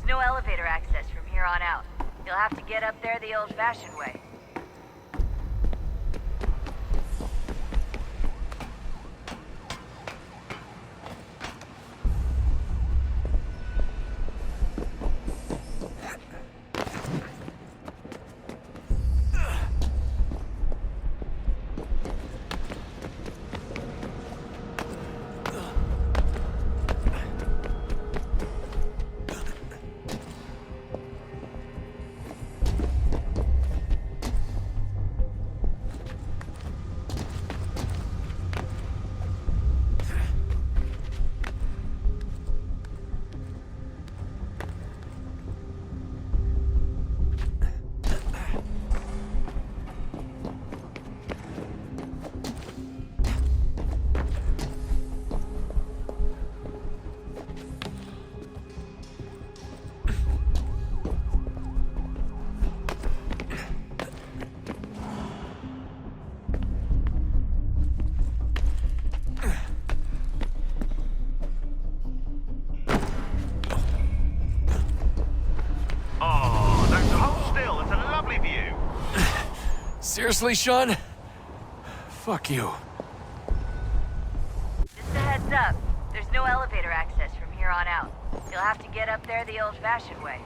no elevator access from here on out. You'll have to get up there the old-fashioned way. Seriously, Sean? Fuck you. Just a heads up. There's no elevator access from here on out. You'll have to get up there the old-fashioned way.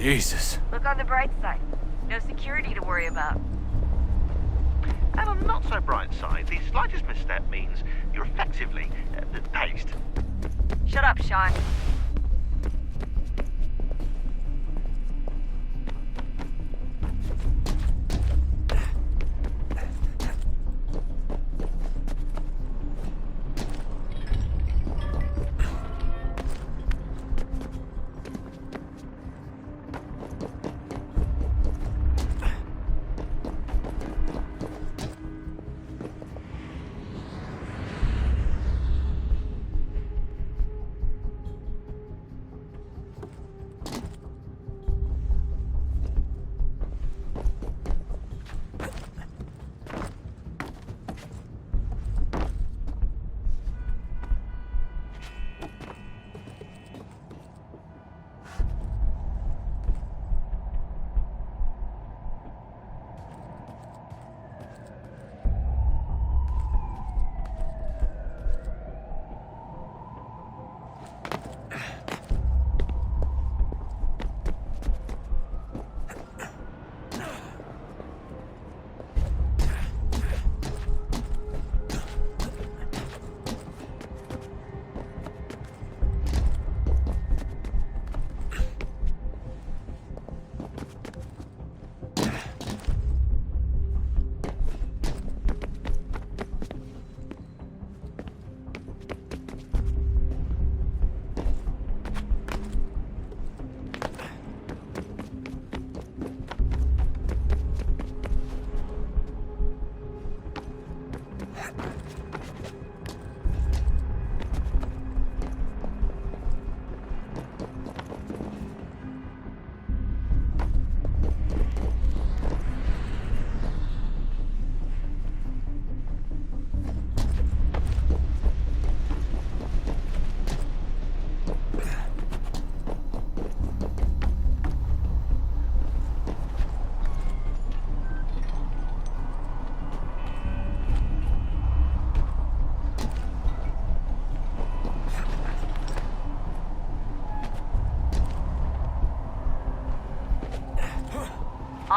Jesus. Look on the bright side. No security to worry about. And on the not so bright side, the slightest misstep means you're effectively paced. Shut up, Sean.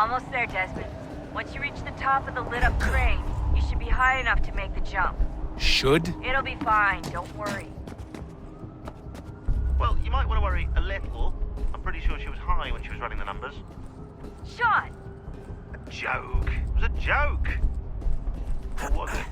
Almost there, Desmond. Once you reach the top of the lit-up crane, you should be high enough to make the jump. Should? It'll be fine, don't worry. Well, you might want to worry a little. I'm pretty sure she was high when she was running the numbers. Sean! A joke. It was a joke. Or was it?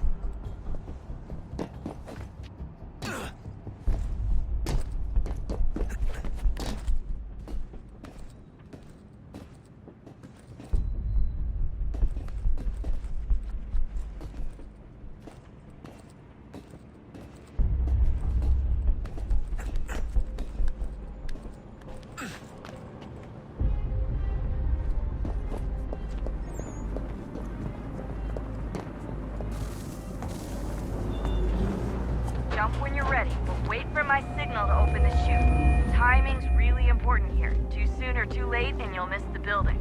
Jump when you're ready, but wait for my signal to open the chute. Timing's really important here. Too soon or too late, and you'll miss the building.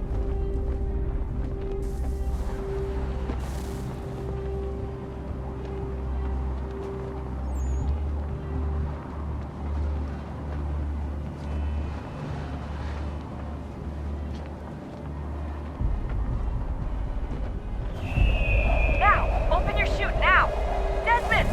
Now! Open your chute, now! Desmond!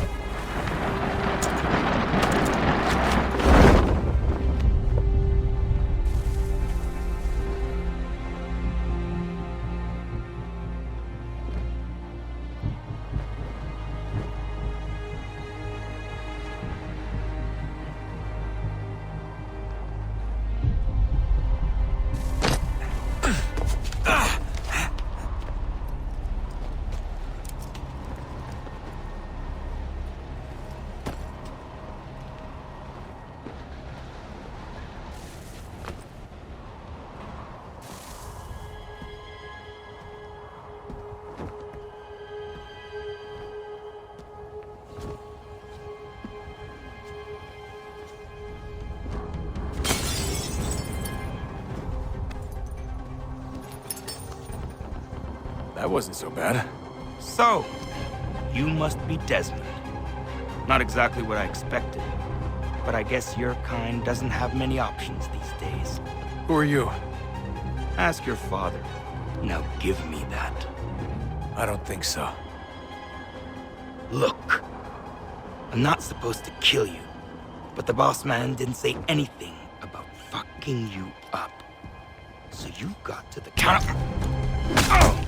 That wasn't so bad. So, you must be Desmond. Not exactly what I expected, but I guess your kind doesn't have many options these days. Who are you? Ask your father. Now give me that. I don't think so. Look, I'm not supposed to kill you, but the boss man didn't say anything about fucking you up. So you got to the counter. Oh!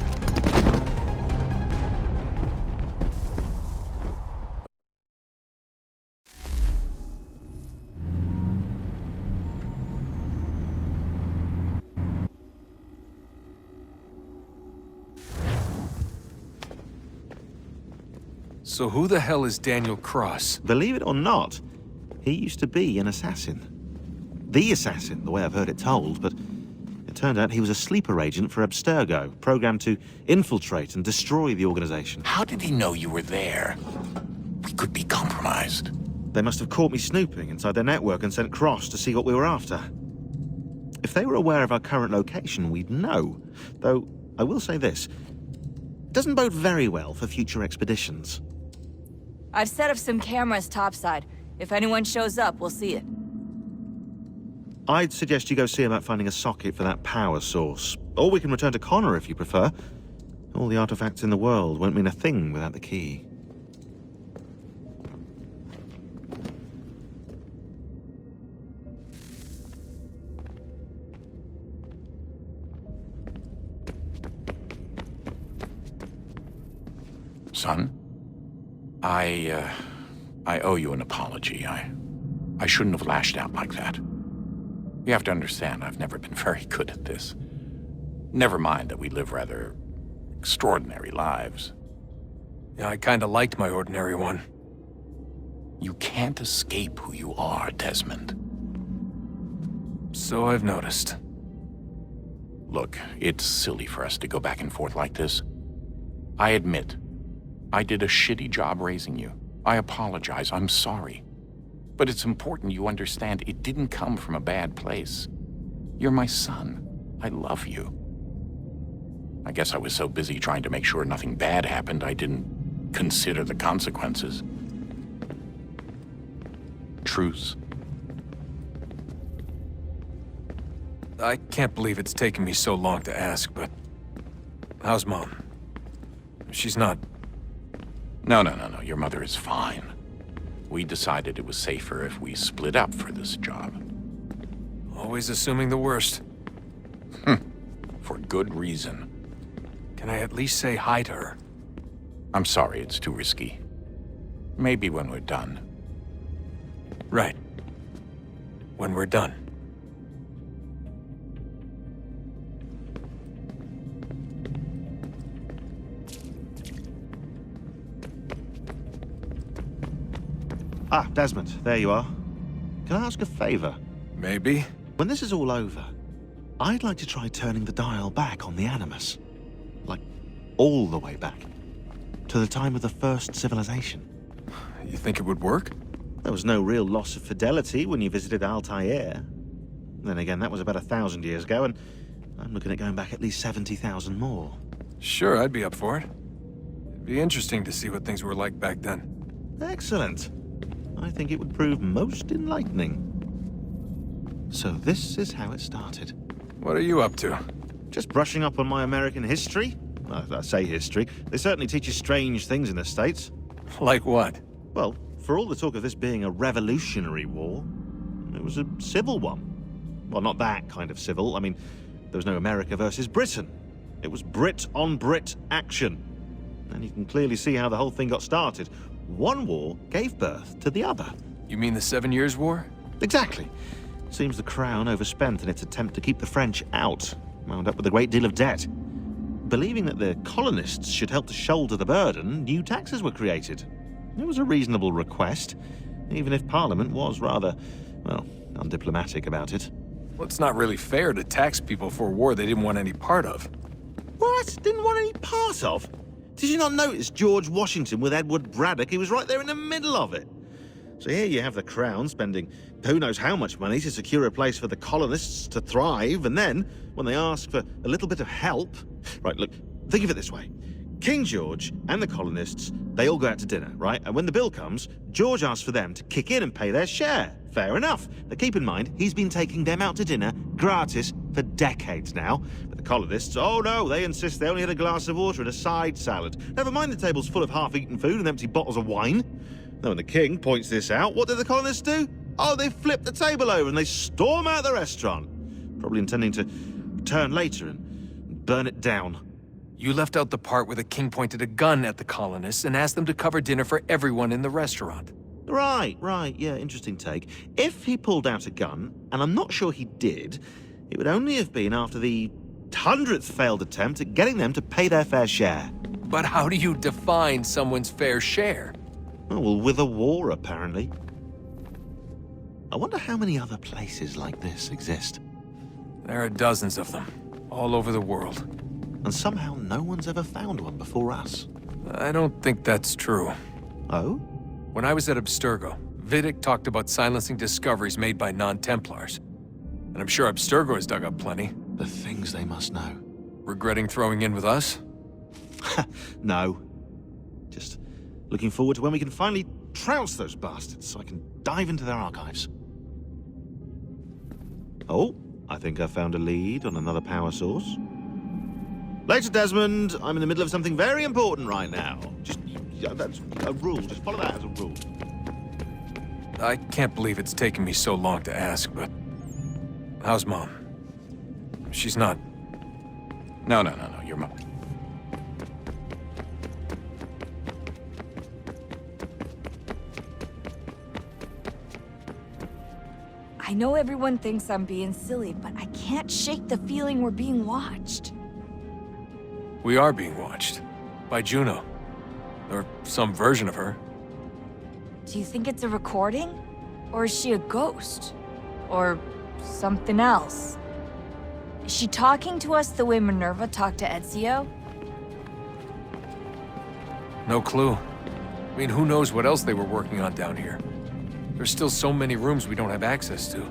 So who the hell is Daniel Cross? Believe it or not, he used to be an assassin. The assassin, the way I've heard it told, but it turned out he was a sleeper agent for Abstergo, programmed to infiltrate and destroy the organization. How did he know you were there? We could be compromised. They must have caught me snooping inside their network and sent Cross to see what we were after. If they were aware of our current location, we'd know. Though, I will say this, it doesn't bode very well for future expeditions. I've set up some cameras topside. If anyone shows up, we'll see it. I'd suggest you go see about finding a socket for that power source. Or we can return to Connor if you prefer. All the artifacts in the world won't mean a thing without the key. Son, I owe you an apology. I shouldn't have lashed out like that. You have to understand, I've never been very good at this. Never mind that we live rather extraordinary lives. Yeah, I kinda liked my ordinary one. You can't escape who you are, Desmond. So I've noticed. Look, it's silly for us to go back and forth like this. I admit, I did a shitty job raising you. I apologize, I'm sorry. But it's important you understand it didn't come from a bad place. You're my son. I love you. I guess I was so busy trying to make sure nothing bad happened, I didn't consider the consequences. Truce. I can't believe it's taken me so long to ask, but How's Mom? She's not... No. Your mother is fine. We decided it was safer if we split up for this job. Always assuming the worst. For good reason. Can I at least say hi to her? I'm sorry, it's too risky. Maybe when we're done. Right. When we're done. Ah, Desmond, there you are. Can I ask a favor? Maybe? When this is all over, I'd like to try turning the dial back on the Animus. Like, all the way back. To the time of the first civilization. You think it would work? There was no real loss of fidelity when you visited Altair. Then again, that was about 1,000 years ago, and I'm looking at going back at least 70,000 more. Sure, I'd be up for it. It'd be interesting to see what things were like back then. Excellent. I think it would prove most enlightening. So this is how it started. What are you up to? Just brushing up on my American history. Well, I say history. They certainly teach you strange things in the States. Like what? Well, for all the talk of this being a revolutionary war, it was a civil one. Well, not that kind of civil. I mean, there was no America versus Britain. It was Brit on Brit action. And you can clearly see how the whole thing got started. One war gave birth to the other. You mean the 7 Years' War? Exactly. Seems the Crown overspent in its attempt to keep the French out, wound up with a great deal of debt. Believing that the colonists should help to shoulder the burden, new taxes were created. It was a reasonable request, even if Parliament was rather, well, undiplomatic about it. Well, it's not really fair to tax people for a war they didn't want any part of. What? Didn't want any part of? Did you not notice George Washington with Edward Braddock? He was right there in the middle of it. So here you have the Crown spending who knows how much money to secure a place for the colonists to thrive, and then, when they ask for a little bit of help... Right, look, think of it this way. King George and the colonists, they all go out to dinner, right? And when the bill comes, George asks for them to kick in and pay their share. Fair enough. But keep in mind, he's been taking them out to dinner gratis for decades now. But the colonists, oh no, they insist they only had a glass of water and a side salad. Never mind the tables full of half-eaten food and empty bottles of wine. Now, when the king points this out, what do the colonists do? Oh, they flip the table over and they storm out the restaurant. Probably intending to return later and burn it down. You left out the part where the king pointed a gun at the colonists and asked them to cover dinner for everyone in the restaurant. Right, yeah, interesting take. If he pulled out a gun, and I'm not sure he did, it would only have been after the 100th failed attempt at getting them to pay their fair share. But how do you define someone's fair share? Oh, well, with a war, apparently. I wonder how many other places like this exist. There are dozens of them, all over the world. And somehow no one's ever found one before us. I don't think that's true. Oh? When I was at Abstergo, Vidic talked about silencing discoveries made by non-Templars. And I'm sure Abstergo has dug up plenty. The things they must know. Regretting throwing in with us? No. Just looking forward to when we can finally trounce those bastards so I can dive into their archives. Oh, I think I found a lead on another power source. Later, Desmond. I'm in the middle of something very important right now. That's a rule. Just follow that as a rule. I can't believe it's taken me so long to ask, but... How's Mom? She's not... No, your mom. I know everyone thinks I'm being silly, but I can't shake the feeling we're being watched. We are being watched. By Juno. Or some version of her. Do you think it's a recording? Or is she a ghost? Or something else? Is she talking to us the way Minerva talked to Ezio? No clue. I mean, who knows what else they were working on down here? There's still so many rooms we don't have access to.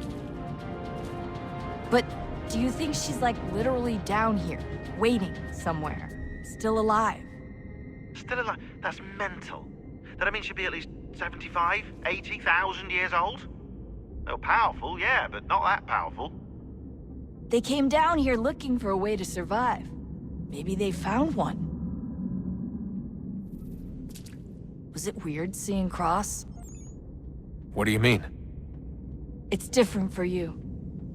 But do you think she's like literally down here, waiting somewhere, still alive? Still alive? That's mental. That means she'd be at least 75, 80,000 years old? Oh, powerful, yeah, but not that powerful. They came down here looking for a way to survive. Maybe they found one. Was it weird seeing Cross? What do you mean? It's different for you.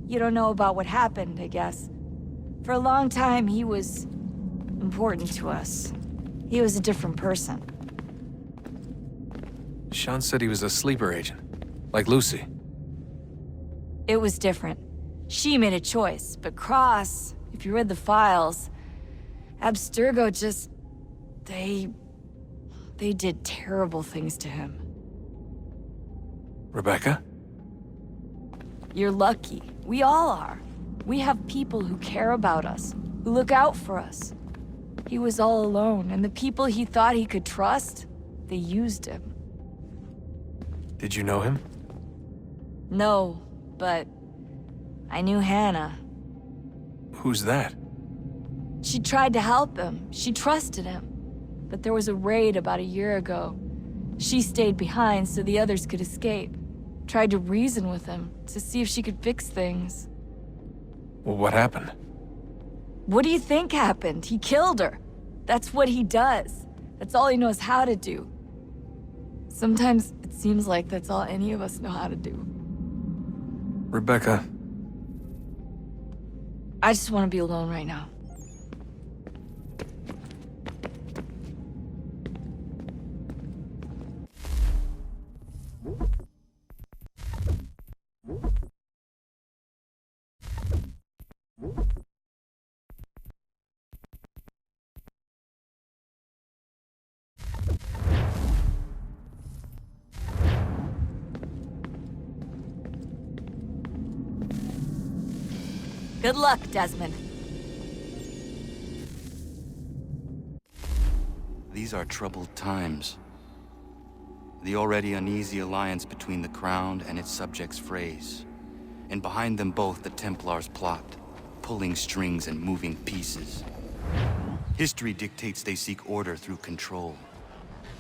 You don't know about what happened, I guess. For a long time, he was important to us. He was a different person. Sean said he was a sleeper agent, like Lucy. It was different. She made a choice, but Cross, if you read the files, Abstergo just... They did terrible things to him. Rebecca? You're lucky. We all are. We have people who care about us, who look out for us. He was all alone, and the people he thought he could trust, they used him. Did you know him? No, but I knew Hannah. Who's that? She tried to help him. She trusted him. But there was a raid about a year ago. She stayed behind so the others could escape. Tried to reason with him to see if she could fix things. Well, what happened? What do you think happened? He killed her. That's what he does. That's all he knows how to do. Sometimes it seems like that's all any of us know how to do. Rebecca. I just want to be alone right now. Good luck, Desmond. These are troubled times. The already uneasy alliance between the Crown and its subjects frays. And behind them both the Templars plot, pulling strings and moving pieces. History dictates they seek order through control.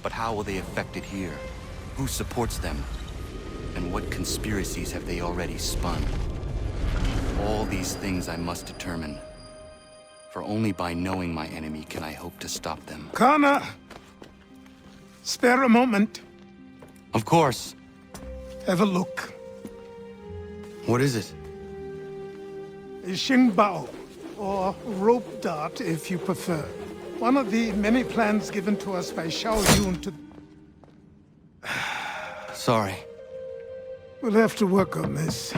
But how will they effect it here? Who supports them? And what conspiracies have they already spun? All these things I must determine. For only by knowing my enemy can I hope to stop them. Connor! Spare a moment. Of course. Have a look. What is it? A Xingbao, or rope dart if you prefer. One of the many plans given to us by Xiao Yun to... Sorry. We'll have to work on this.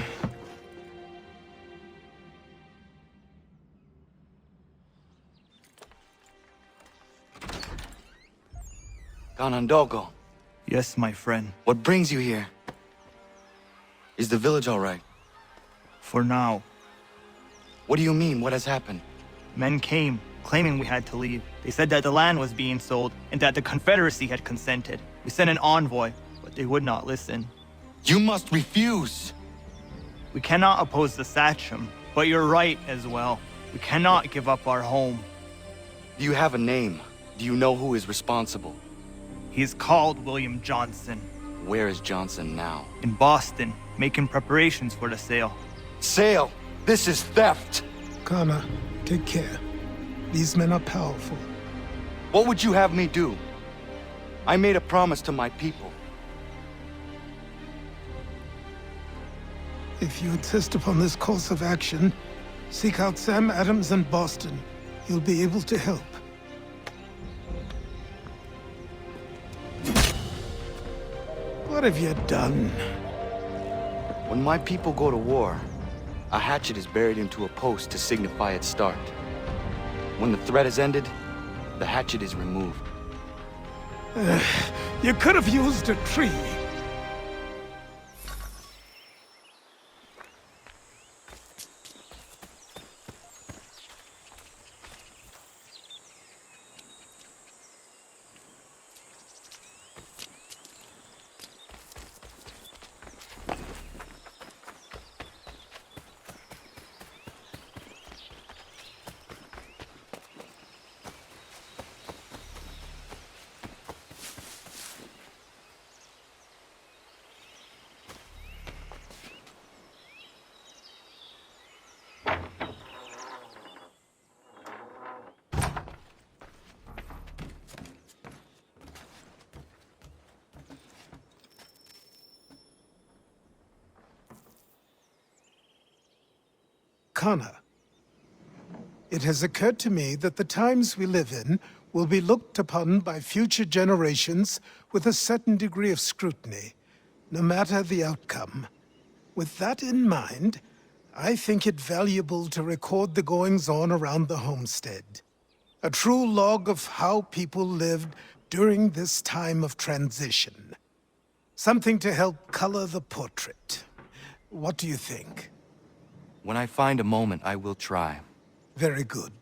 Ganondogo, Yes, my friend. what brings you here? Is the village all right? For now, What do you mean? What has happened? men came, claiming we had to leave. They said that the land was being sold, and that the Confederacy had consented. We sent an envoy, but they would not listen. You must refuse! We cannot oppose the Sachem, but you're right as well. We cannot give up our home. Do you have a name? Do you know who is responsible? He is called William Johnson, Where is Johnson now? in Boston, making preparations for the sale. Sale! This is theft! Connor, take care. These men are powerful. What would you have me do? I made a promise to my people. If you insist upon this course of action, seek out Sam Adams in Boston. He'll be able to help. What have you done? When my people go to war, a hatchet is buried into a post to signify its start. When the threat is ended, the hatchet is removed. You could have used a tree. Connor. It has occurred to me that the times we live in will be looked upon by future generations with a certain degree of scrutiny, no matter the outcome. With that in mind, I think it valuable to record the goings-on around the homestead. A true log of how people lived during this time of transition. Something to help color the portrait. What do you think? When I find a moment, I will try. Very good.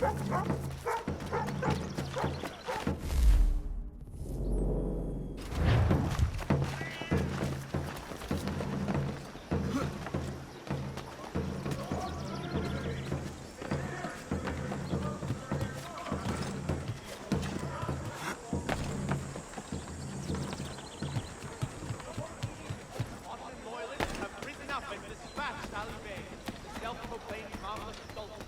Loyalists have risen up and dispatched Ali Bey, the self-proclaimed marvelous sultan